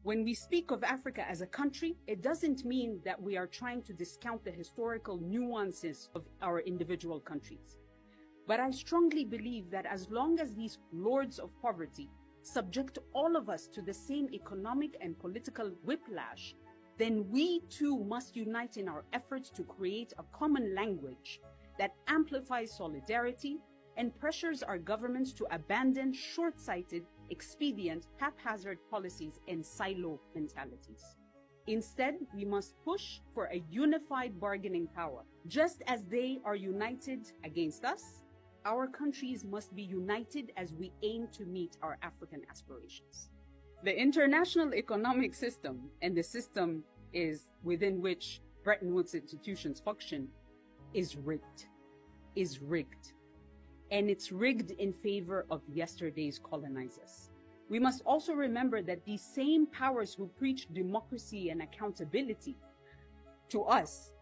When we speak of Africa as a country, it doesn't mean that we are trying to discount the historical nuances of our individual countries. But I strongly believe that as long as these lords of poverty subject all of us to the same economic and political whiplash, then we too must unite in our efforts to create a common language that amplifies solidarity and pressures our governments to abandon short-sighted, expedient, haphazard policies and silo mentalities. Instead, we must push for a unified bargaining power. Just as they are united against us, our countries must be united as we aim to meet our African aspirations. The international economic system, and the system is within which Bretton Woods institutions function, is rigged. And it's rigged in favor of yesterday's colonizers. We must also remember that these same powers who preach democracy and accountability to us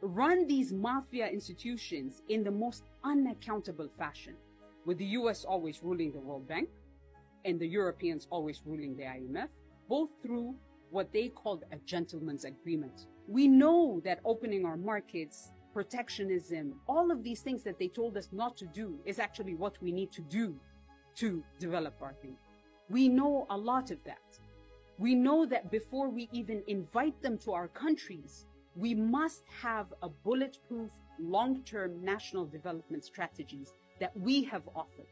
run these mafia institutions in the most unaccountable fashion, with the US always ruling the World Bank and the Europeans always ruling the IMF, both through what they called a gentleman's agreement. We know that opening our markets, protectionism, all of these things that they told us not to do is actually what we need to do to develop our thing. We know a lot of that. We know that before we even invite them to our countries, we must have a bulletproof, long-term national development strategies that we have offered.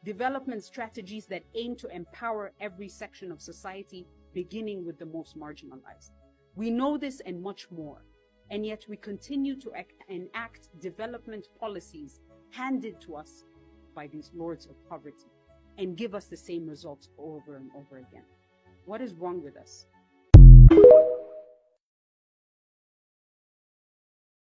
Development strategies that aim to empower every section of society, beginning with the most marginalized. We know this and much more. And yet we continue to enact development policies handed to us by these lords of poverty and give us the same results over and over again. What is wrong with us?